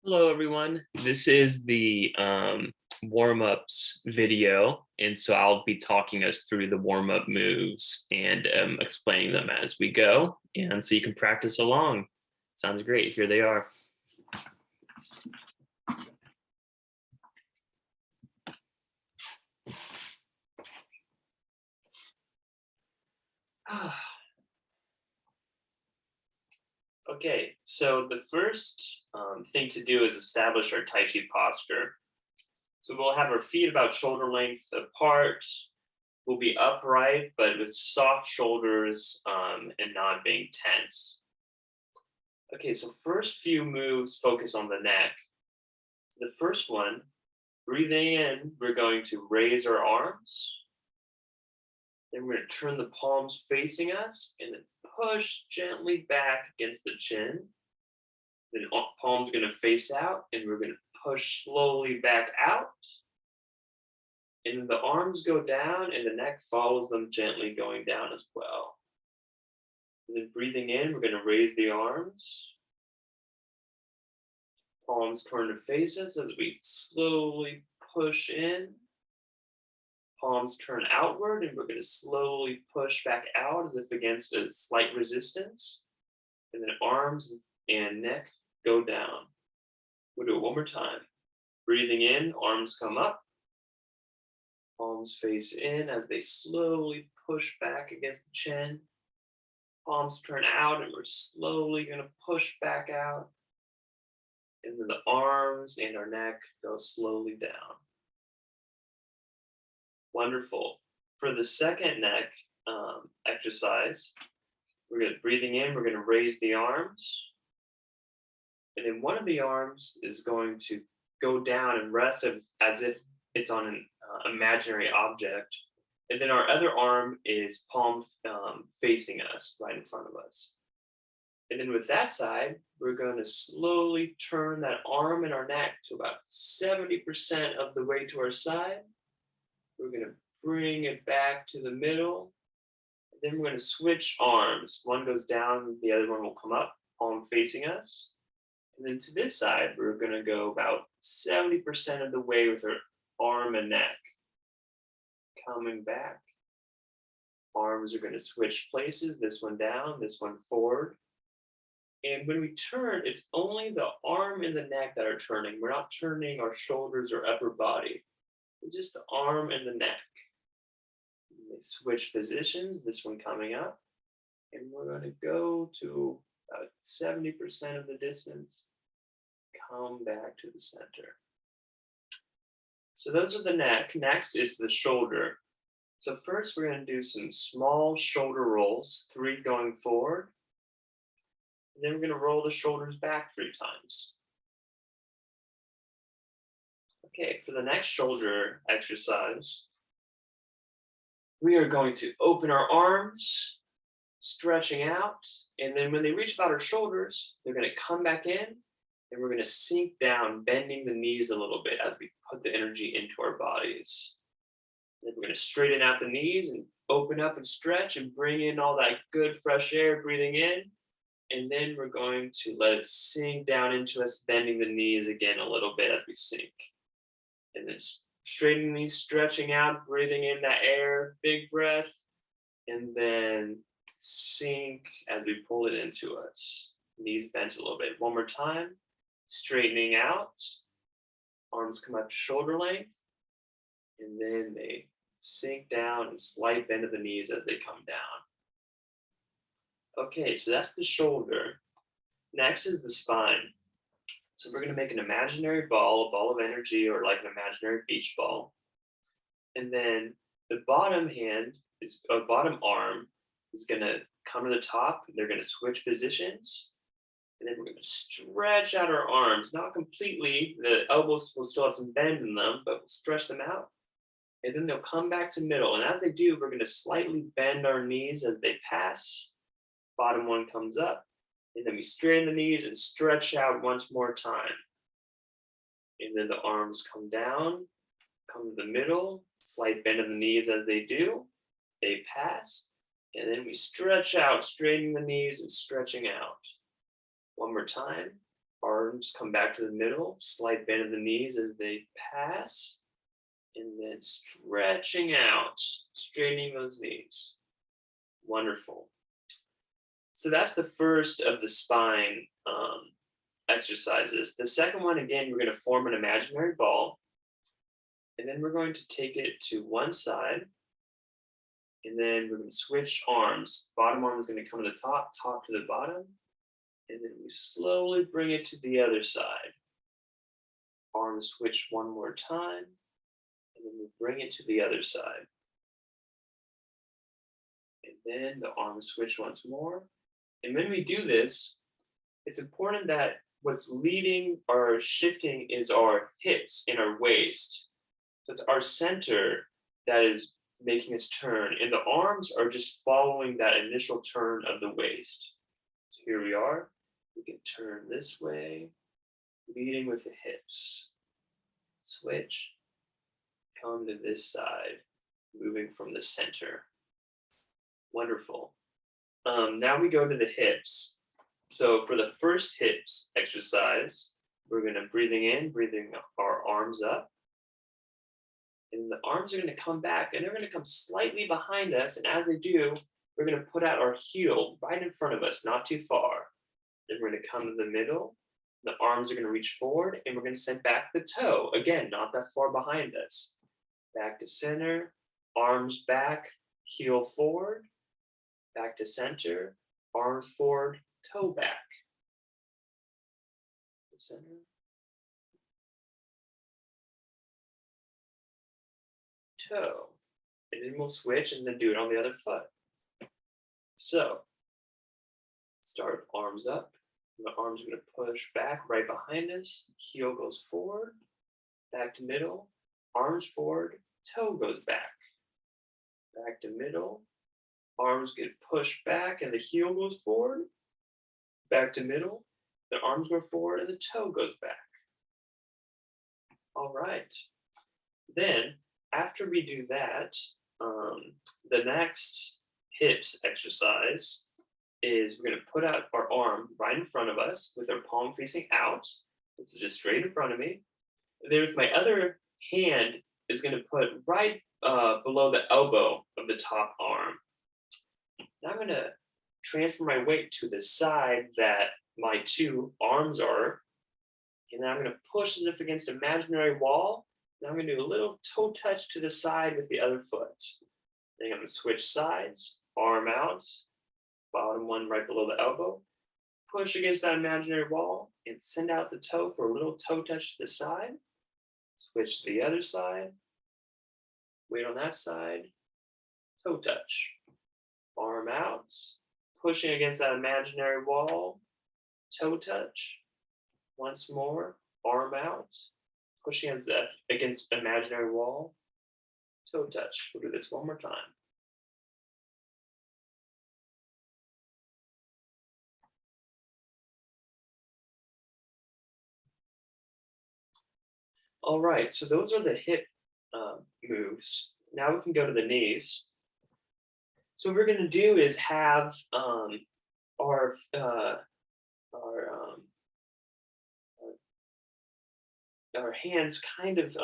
Hello, everyone. This is the warm-ups video, and so I'll be talking us through the warm-up moves and explaining them as we go, and so you can practice along. Sounds great. Here they are. Okay, so the first thing to do is establish our Tai Chi posture. So we'll have our feet about shoulder length apart. We'll be upright, but with soft shoulders and not being tense. Okay, so first few moves focus on the neck. So the first one, breathing in, we're going to raise our arms. Then we're going to turn the palms facing us and then push gently back against the chin. Then palms are going to face out and we're going to push slowly back out. And then the arms go down and the neck follows them gently going down as well. And then breathing in, we're going to raise the arms. Palms turn to face us as we slowly push in. Palms turn outward and we're going to slowly push back out as if against a slight resistance. And then arms and neck go down. We'll do it one more time. Breathing in, arms come up. Palms face in as they slowly push back against the chin. Palms turn out and we're slowly going to push back out. And then the arms and our neck go slowly down. Wonderful. For the second neck exercise, we're going to breathing in, we're going to raise the arms. And then one of the arms is going to go down and rest as if it's on an imaginary object. And then our other arm is palm facing us, right in front of us. And then with that side, we're going to slowly turn that arm and our neck to about 70% of the way to our side. We're going to bring it back to the middle. And then we're going to switch arms. One goes down, the other one will come up, palm facing us. And then to this side, we're going to go about 70% of the way with our arm and neck. Coming back. Arms are going to switch places, this one down, this one forward. And when we turn, it's only the arm and the neck that are turning. We're not turning our shoulders or upper body. It's just the arm and the neck. And they switch positions, this one coming up. And we're going to go to about 70% of the distance. Come back to the center. So those are the neck. Next is the shoulder. So first we're going to do some small shoulder rolls, 3 going forward. And then we're going to roll the shoulders back 3 times. Okay, for the next shoulder exercise, we are going to open our arms, stretching out, and then when they reach about our shoulders, they're going to come back in, and we're going to sink down, bending the knees a little bit as we put the energy into our bodies. And then we're going to straighten out the knees and open up and stretch and bring in all that good fresh air, breathing in. And then we're going to let it sink down into us, bending the knees again a little bit as we sink. And then straightening these, stretching out, breathing in that air, big breath. And then sink as we pull it into us. Knees bent a little bit. One more time. Straightening out. Arms come up to shoulder length. And then they sink down and slight bend of the knees as they come down. Okay, so that's the shoulder. Next is the spine. So we're going to make an imaginary ball, a ball of energy, or like an imaginary beach ball. And then the bottom arm is going to come to the top. They're going to switch positions. And then we're going to stretch out our arms, not completely. The elbows will still have some bend in them, but we'll stretch them out. And then they'll come back to middle. And as they do, we're going to slightly bend our knees as they pass. Bottom one comes up, and then we straighten the knees and stretch out once more time. And then the arms come down, come to the middle, slight bend of the knees as they do. They pass, and then we stretch out, straightening the knees and stretching out. One more time. Arms come back to the middle, slight bend of the knees as they pass, and then stretching out, straightening those knees. Wonderful. So that's the first of the spine exercises. The second one, again, we're going to form an imaginary ball, and then we're going to take it to one side, and then we're going to switch arms. Bottom arm is going to come to the top, top to the bottom, and then we slowly bring it to the other side. Arm switch one more time, and then we bring it to the other side. And then the arm switch once more. And when we do this, it's important that what's leading or shifting is our hips and our waist. So it's our center that is making us turn, and the arms are just following that initial turn of the waist. So here we are. We can turn this way, leading with the hips. Switch, come to this side, moving from the center. Wonderful. Now we go to the hips. So for the first hips exercise, we're going to breathing our arms up. And the arms are going to come back, and they're going to come slightly behind us. And as they do, we're going to put out our heel right in front of us, not too far. Then we're going to come to the middle. The arms are going to reach forward, and we're going to send back the toe. Again, not that far behind us. Back to center, arms back, heel forward. Back to center, arms forward, toe back. Center. Toe. And then we'll switch and then do it on the other foot. So, start arms up. The arms are going to push back right behind us. Heel goes forward, back to middle, arms forward, toe goes back. Back to middle, arms get pushed back and the heel goes forward. Back to middle, the arms go forward and the toe goes back. All right. Then, after we do that, the next hips exercise is we're going to put out our arm right in front of us with our palm facing out. This is just straight in front of me. And then with my other hand is going to put right below the elbow of the top arm. Now I'm going to transfer my weight to the side that my two arms are. And then I'm going to push as if against an imaginary wall. Now I'm going to do a little toe touch to the side with the other foot. Then I'm going to switch sides, arm out, bottom one right below the elbow. Push against that imaginary wall and send out the toe for a little toe touch to the side. Switch to the other side. Weight on that side. Toe touch. Arm out. Pushing against that imaginary wall. Toe touch. Once more. Arm out. Pushing against imaginary wall. Toe touch. We'll do this one more time. All right, so those are the hip moves. Now we can go to the knees. So what we're going to do is have our hands kind of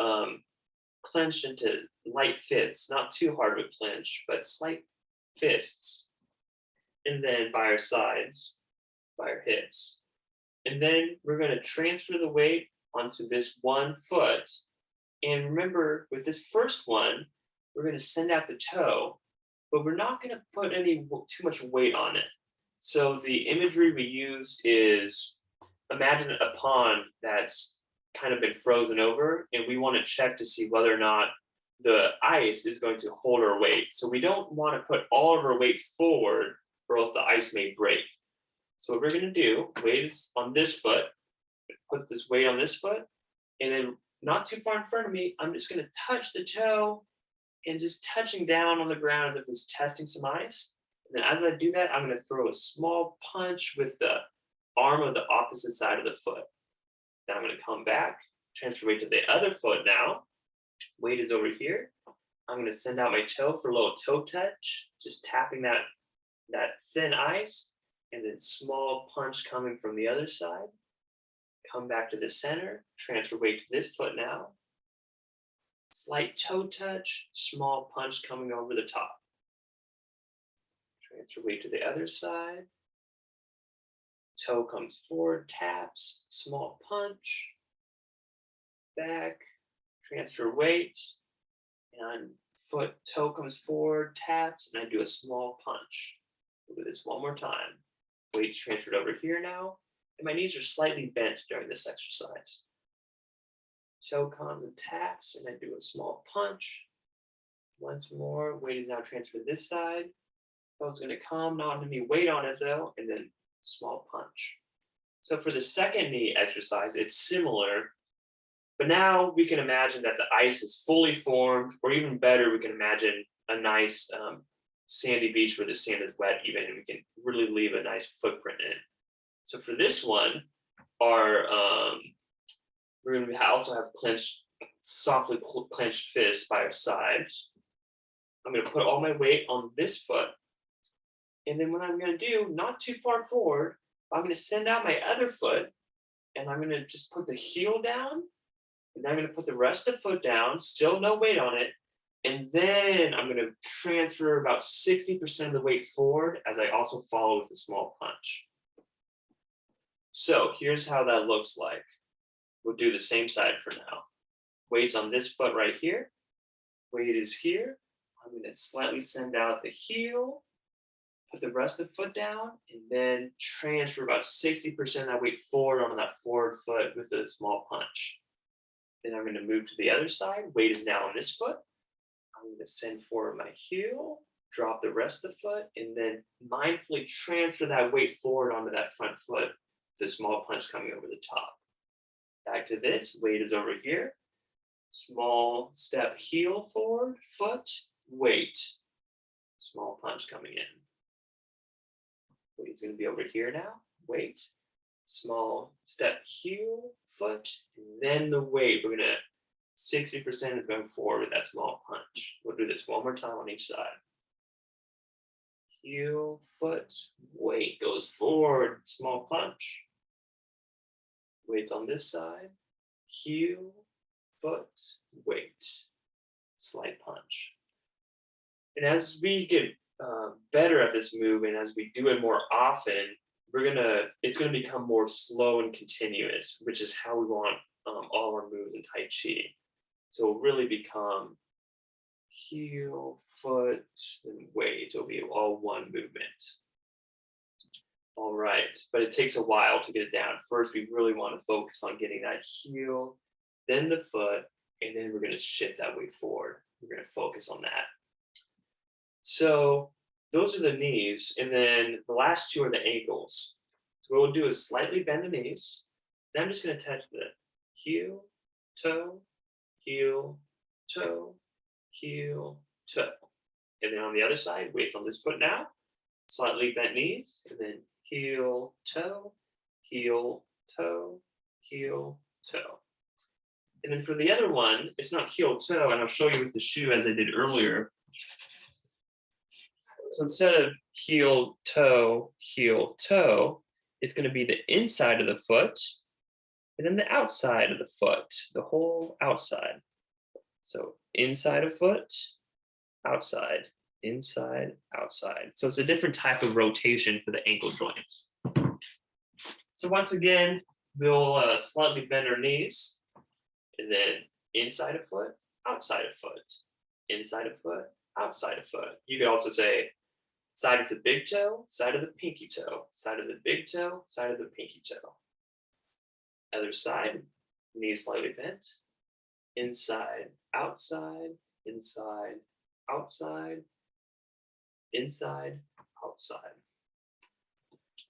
clenched into light fists, not too hard of a clench, but slight fists. And then by our sides, by our hips. And then we're going to transfer the weight onto this one foot. And remember, with this first one, we're going to send out the toe, but we're not going to put too much weight on it. So the imagery we use is imagine a pond that's kind of been frozen over, and we want to check to see whether or not the ice is going to hold our weight. So we don't want to put all of our weight forward, or else the ice may break. So what we're going to do, weight is on this foot, put this weight on this foot, and then not too far in front of me, I'm just going to touch the toe and just touching down on the ground as if it's testing some ice. And then as I do that, I'm going to throw a small punch with the arm of the opposite side of the foot. Then I'm going to come back, transfer weight to the other foot now. Weight is over here. I'm going to send out my toe for a little toe touch, just tapping that thin ice, and then small punch coming from the other side. Come back to the center, transfer weight to this foot now. Slight toe touch, small punch coming over the top. Transfer weight to the other side. Toe comes forward, taps, small punch. Back, transfer weight, and foot, toe comes forward, taps, and I do a small punch. We'll do this one more time. Weight's transferred over here now, and my knees are slightly bent during this exercise. Toe comes and taps, and I do a small punch. Once more, weight is now transferred this side. Toe's gonna come, not any weight on it though, and then small punch. So for the second knee exercise, it's similar, but now we can imagine that the ice is fully formed, or even better, we can imagine a nice sandy beach where the sand is wet even, and we can really leave a nice footprint in it. So for this one, we're going to also have softly clenched fists by our sides. I'm going to put all my weight on this foot. And then what I'm going to do, not too far forward, I'm going to send out my other foot, and I'm going to just put the heel down, and then I'm going to put the rest of the foot down, still no weight on it. And then I'm going to transfer about 60% of the weight forward as I also follow with a small punch. So here's how that looks like. We'll do the same side for now. Weight's on this foot right here. Weight is here. I'm going to slightly send out the heel, put the rest of the foot down, and then transfer about 60% of that weight forward onto that forward foot with a small punch. Then I'm going to move to the other side. Weight is now on this foot. I'm going to send forward my heel, drop the rest of the foot, and then mindfully transfer that weight forward onto that front foot, the small punch coming over the top. Back to this, weight is over here. Small step, heel forward, foot, weight. Small punch coming in. Weight's going to be over here now, weight. Small step, heel, foot, and then the weight. We're going to 60% is going forward with that small punch. We'll do this one more time on each side. Heel, foot, weight goes forward, small punch. Weight's on this side. Heel, foot, weight, slight punch. And as we get better at this move, and as we do it more often, it's gonna become more slow and continuous, which is how we want all our moves in Tai Chi. So it'll really become heel, foot, and weight. It'll be all one movement. All right, but it takes a while to get it down. First, we really want to focus on getting that heel, then the foot, and then we're going to shift that weight forward. We're going to focus on that. So those are the knees, and then the last two are the ankles. So what we'll do is slightly bend the knees. Then I'm just going to touch the heel, toe, heel, toe, heel, toe. And then on the other side, weights on this foot now, slightly bent knees, and then heel, toe, heel, toe, heel, toe. And then for the other one, it's not heel, toe, and I'll show you with the shoe as I did earlier. So instead of heel, toe, it's going to be the inside of the foot, and then the outside of the foot, the whole outside. So inside of foot, outside, inside, outside. So it's a different type of rotation for the ankle joints. So once again, we'll slightly bend our knees, and then inside of foot, outside of foot, inside of foot, outside of foot. You could also say side of the big toe, side of the pinky toe, side of the big toe, side of the pinky toe. Other side, knees slightly bent, inside, outside, inside, outside, inside, outside.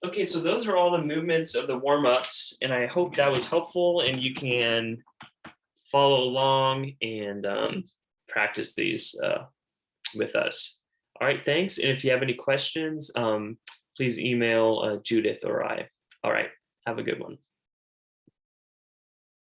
Okay, so those are all the movements of the warm-ups, and I hope that was helpful and you can follow along and practice these with us. All right, thanks. And if you have any questions, please email Judith or I. All right, have a good one.